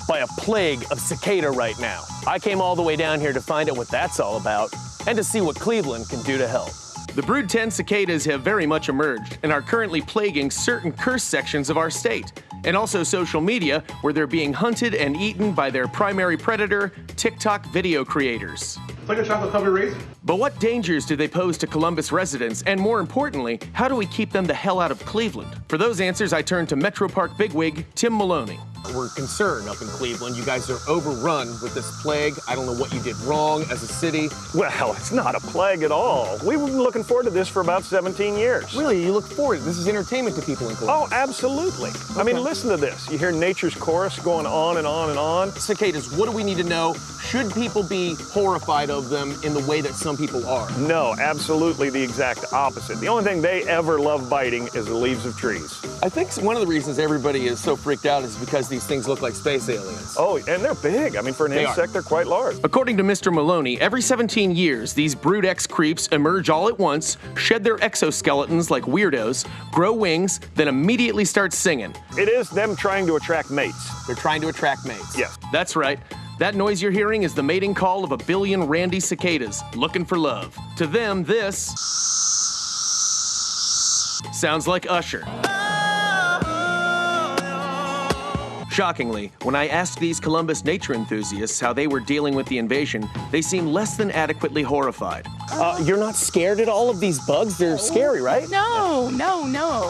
by a plague of cicada right now. I came all the way down here to find out what that's all about and to see what Cleveland can do to help. The Brood 10 cicadas have very much emerged and are currently plaguing certain cursed sections of our state, and also social media, where they're being hunted and eaten by their primary predator, TikTok video creators. It's like a chocolate covered raisin. But what dangers do they pose to Columbus residents, and more importantly, how do we keep them the hell out of Cleveland? For those answers, I turn to Metro Park bigwig Tim Maloney. We're concerned up in Cleveland. You guys are overrun with this plague. I don't know what you did wrong as a city. Well, it's not a plague at all. We've been looking forward to this for about 17 years. Really? You look forward? This is entertainment to people in Cleveland. Oh, absolutely. Okay. I mean, listen to this. You hear nature's chorus going on and on and on. Cicadas, what do we need to know? Should people be horrified of them in the way that some people are? No, absolutely the exact opposite. The only thing they ever love biting is the leaves of trees. I think one of the reasons everybody is so freaked out is because these things look like space aliens. Oh, and they're big. I mean, for an insect, they're quite large. According to Mr. Maloney, every 17 years, these Brood X creeps emerge all at once, shed their exoskeletons like weirdos, grow wings, then immediately start singing. It is them trying to attract mates. They're trying to attract mates. Yes. That's right. That noise you're hearing is the mating call of a billion randy cicadas looking for love. To them, this sounds like Usher. Shockingly, when I asked these Columbus nature enthusiasts how they were dealing with the invasion, they seemed less than adequately horrified. You're not scared at all of these bugs? They're scary, right? No.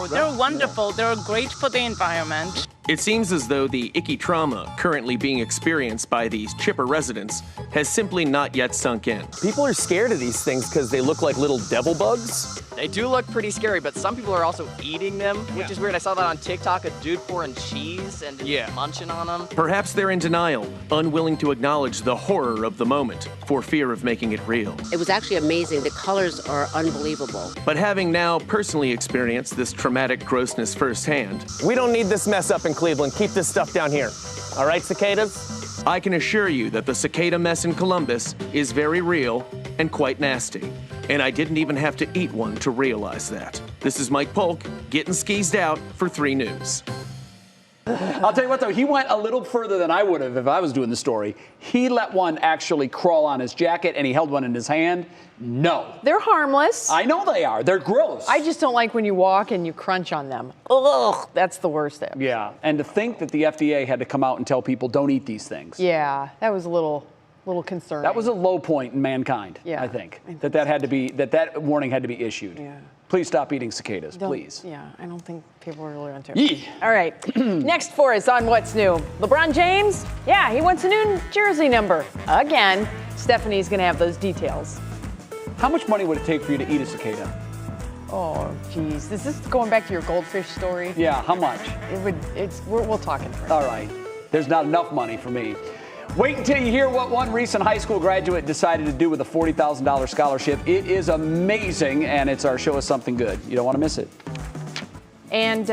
They're wonderful. They're great for the environment. It seems as though the icky trauma currently being experienced by these chipper residents has simply not yet sunk in. People are scared of these things because they look like little devil bugs. They do look pretty scary, but some people are also eating them, which is weird. I saw that on TikTok, a dude pouring cheese and munching on them. Perhaps they're in denial, unwilling to acknowledge the horror of the moment for fear of making it real. It was actually amazing. The colors are unbelievable. But having now personally experienced this traumatic grossness firsthand, we don't need this mess up in Cleveland. Keep this stuff down here. All right, cicadas? I can assure you that the cicada mess in Columbus is very real and quite nasty. And I didn't even have to eat one to realize that. This is Mike Polk, getting skeezed out for 3 News. I'll tell you what, though, he went a little further than I would have if I was doing the story. He let one actually crawl on his jacket, and he held one in his hand. No. They're harmless. I know they are. They're gross. I just don't like when you walk and you crunch on them. Ugh, that's the worst thing. Yeah, and to think that the FDA had to come out and tell people don't eat these things. Yeah, that was a little concerning. That was a low point in mankind, I think. That warning had to be issued. Yeah. Please stop eating cicadas, please. Yeah, I don't think people are really into it. All right, next for us on What's New. LeBron James, he wants a new jersey number. Again, Stephanie's going to have those details. How much money would it take for you to eat a cicada? Oh, geez. Is this going back to your goldfish story? Yeah, how much? We'll talk in first. All right. There's not enough money for me. Wait until you hear what one recent high school graduate decided to do with a $40,000 scholarship. It is amazing, and it's our show Us Something Good. You don't want to miss it. And,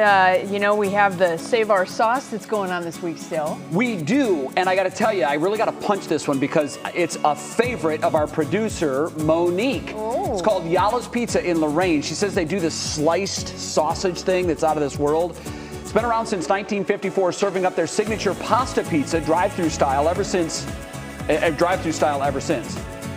we have the Save Our Sauce that's going on this week still. We do, and I got to tell you, I really got to punch this one because it's a favorite of our producer, Monique. Oh. It's called Yala's Pizza in Lorraine. She says they do this sliced sausage thing that's out of this world. It's been around since 1954, serving up their signature pasta pizza, drive-through style ever since.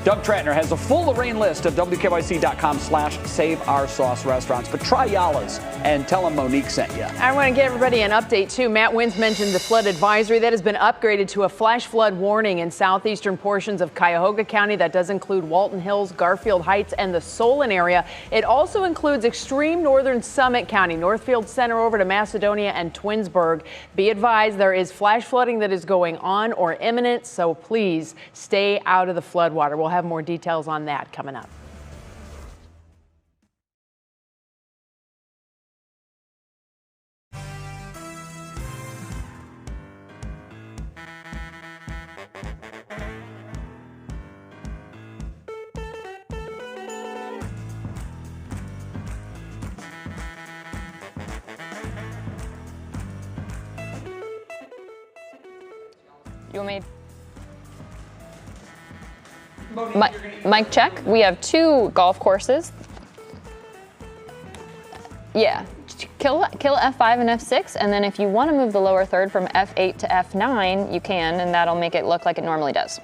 Doug Tratner has a full Lorraine list of WKYC.com/SaveOurSauce restaurants. But try Yala's and tell them Monique sent you. I want to give everybody an update, too. Matt Wins mentioned the flood advisory that has been upgraded to a flash flood warning in southeastern portions of Cuyahoga County. That does include Walton Hills, Garfield Heights, and the Solon area. It also includes extreme northern Summit County, Northfield Center over to Macedonia and Twinsburg. Be advised there is flash flooding that is going on or imminent, so please stay out of the floodwater. We'll have more details on that coming up. You want me? Mic check. We have 2 golf courses. Yeah, kill F5 and F6, and then if you want to move the lower third from F8 to F9, you can, and that'll make it look like it normally does.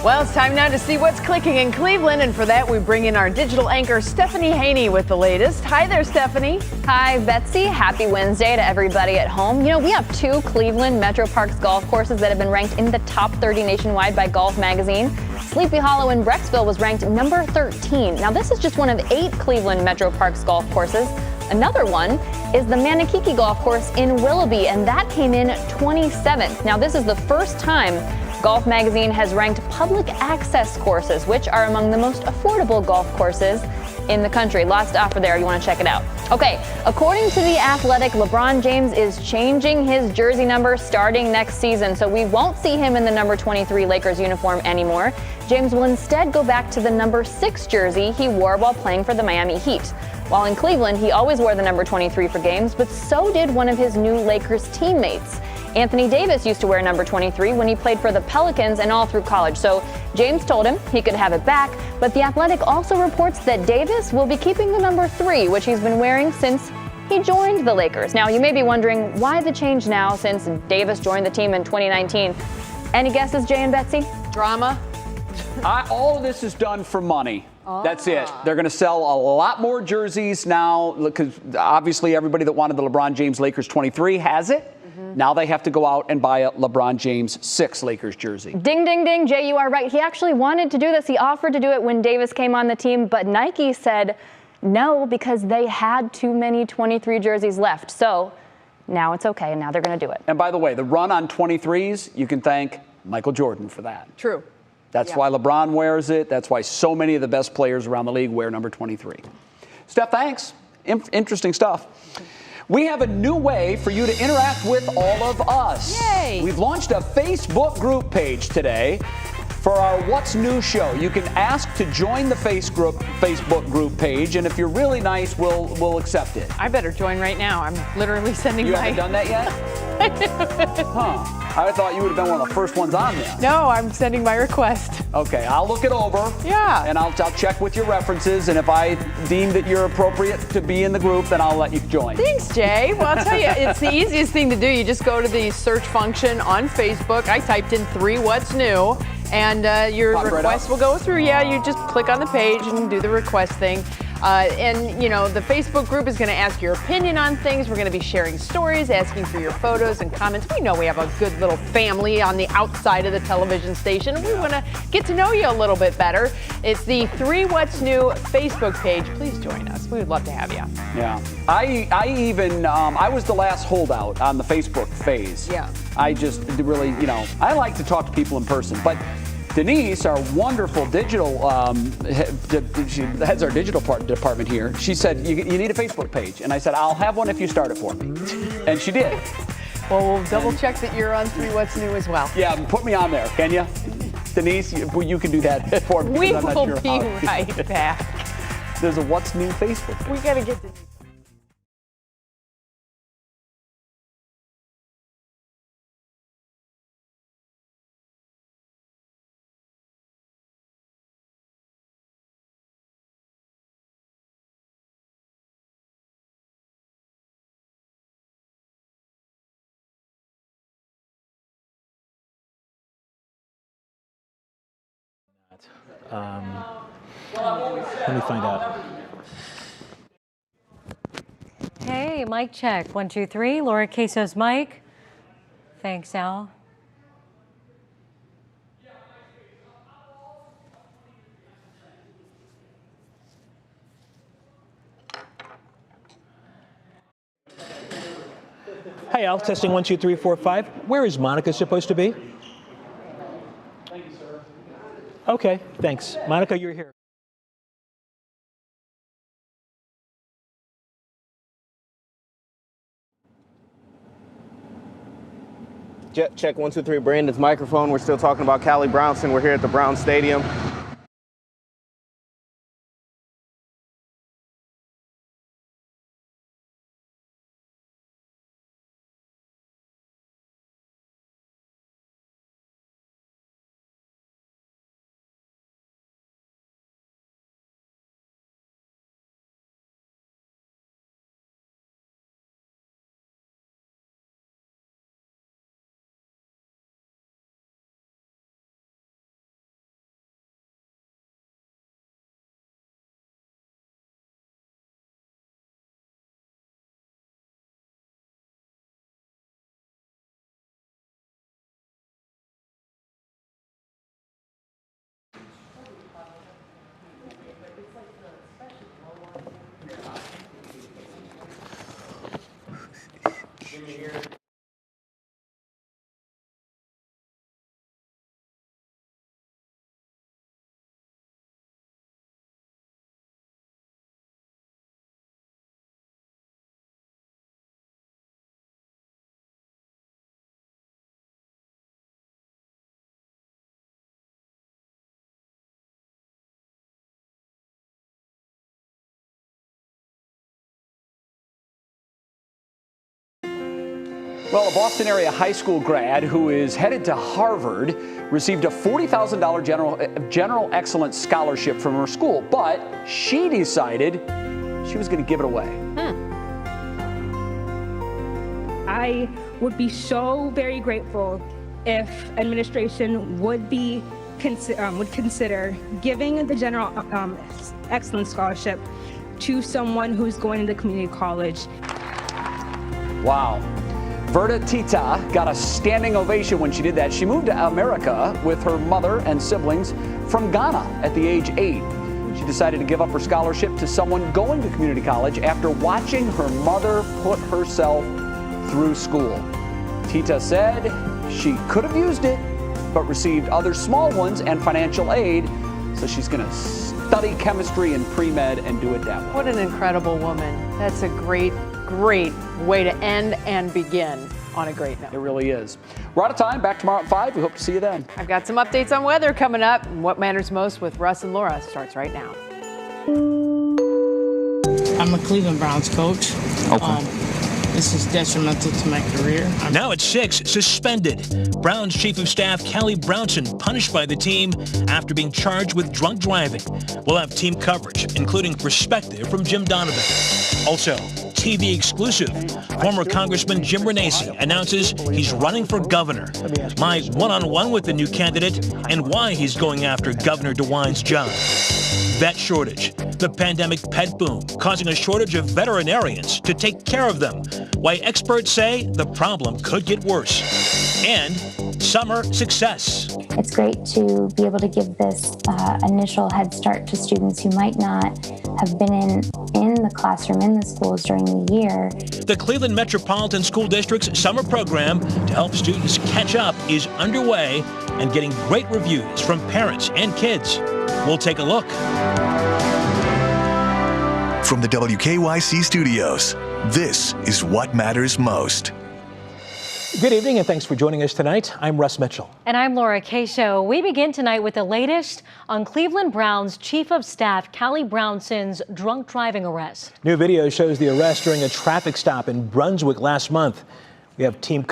Well, it's time now to see what's clicking in Cleveland, and for that we bring in our digital anchor Stephanie Haney with the latest. Hi there, Stephanie. Hi, Betsy. Happy Wednesday to everybody at home. You know, we have 2 Cleveland Metro Parks golf courses that have been ranked in the top 30 nationwide by Golf Magazine. Sleepy Hollow in Brecksville was ranked number 13. Now, this is just one of 8 Cleveland Metro Parks golf courses. Another one is the Manakiki Golf Course in Willoughby, and that came in 27th. Now, this is the first time Golf Magazine has ranked public access courses, which are among the most affordable golf courses in the country. Lots to offer there. You want to check it out. Okay, according to The Athletic, LeBron James is changing his jersey number starting next season, so we won't see him in the number 23 Lakers uniform anymore. James will instead go back to the number 6 jersey he wore while playing for the Miami Heat. While in Cleveland, he always wore the number 23 for games, but so did one of his new Lakers teammates. Anthony Davis used to wear number 23 when he played for the Pelicans and all through college, so James told him he could have it back, but The Athletic also reports that Davis will be keeping the number 3, which he's been wearing since he joined the Lakers. Now, you may be wondering why the change now since Davis joined the team in 2019. Any guesses, Jay and Betsy? Drama. All of this is done for money. That's it. They're going to sell a lot more jerseys now because obviously everybody that wanted the LeBron James Lakers 23 has it. Now they have to go out and buy a LeBron James 6 Lakers jersey. Ding, ding, ding. Jay, you are right. He actually wanted to do this. He offered to do it when Davis came on the team, but Nike said no because they had too many 23 jerseys left. So now it's okay, and now they're going to do it. And by the way, the run on 23s, you can thank Michael Jordan for that. True. That's why LeBron wears it. That's why so many of the best players around the league wear number 23. Steph, thanks. Interesting stuff. We have a new way for you to interact with all of us. Yay! We've launched a Facebook group page today for our What's New show. You can ask to join the Facebook group page, and if you're really nice, we'll accept it. I better join right now. I'm literally sending You haven't done that yet? Huh. I thought you would have been one of the first ones on there. No, I'm sending my request. Okay, I'll look it over. Yeah. And I'll check with your references, and if I deem that you're appropriate to be in the group, then I'll let you join. Thanks, Jay. Well, I'll tell you, it's the easiest thing to do. You just go to the search function on Facebook. I typed in 3 What's New, and your request will go through. Yeah, you just click on the page and do the request thing. And, you know, the Facebook group is going to ask your opinion on things. We're going to be sharing stories, asking for your photos and comments. We know we have a good little family on the outside of the television station. We want to get to know you a little bit better. It's the 3 What's New Facebook page. Please join us. We would love to have you. Yeah. I was the last holdout on the Facebook phase. Yeah. I just really, you know, I like to talk to people in person. But Denise, our wonderful digital, she heads our digital department here. She said, you need a Facebook page. And I said, I'll have one if you start it for me. And she did. Well, we'll double check that you're on 3 What's New as well. Yeah, put me on there, can you? Denise, you can do that for me. We will be right back. There's a What's New Facebook page. We got to get to... Let me find out. Hey, mic check. 1, 2, 3. Laura Queso's mic. Thanks, Al. Hey, Al, testing 1, 2, 3, 4, 5. Where is Monica supposed to be? Thank you, sir. Okay, thanks. Monica, you're here. Check 1, 2, 3. Brandon's microphone. We're still talking about Cali Brownson. We're here at the Browns Stadium. Well, a Boston area high school grad who is headed to Harvard received a $40,000 general excellence scholarship from her school, but she decided she was going to give it away. I would be so very grateful if administration would consider giving the general excellence scholarship to someone who's going to community college. Wow. Verda Tita got a standing ovation when she did that. She moved to America with her mother and siblings from Ghana at the age 8. She decided to give up her scholarship to someone going to community college after watching her mother put herself through school. Tita said she could have used it, but received other small ones and financial aid, so she's going to study chemistry and pre-med and do it that way. What an incredible woman. That's a great way to end and begin on a great note. It really is. We're out of time. Back tomorrow at 5. We hope to see you then. I've got some updates on weather coming up. What matters most with Russ and Laura starts right now. I'm a Cleveland Browns coach. Okay. This is detrimental to my career. Now at 6, suspended. Browns Chief of Staff Cali Brownson punished by the team after being charged with drunk driving. We'll have team coverage, including perspective from Jim Donovan. Also, TV exclusive. Former Congressman Jim Renacci announces he's running for governor. My one-on-one with the new candidate and why he's going after Governor DeWine's job. Vet shortage. The pandemic pet boom causing a shortage of veterinarians to take care of them. Why experts say the problem could get worse. And summer success. It's great to be able to give this initial head start to students who might not have been in the classroom, in the schools during the year. The Cleveland Metropolitan School District's summer program to help students catch up is underway and getting great reviews from parents and kids. We'll take a look. From the WKYC studios, this is What Matters Most. Good evening and thanks for joining us tonight. I'm Russ Mitchell. And I'm Laura Queso. We begin tonight with the latest on Cleveland Browns Chief of Staff Cali Brownson's drunk driving arrest. New video shows the arrest during a traffic stop in Brunswick last month. We have team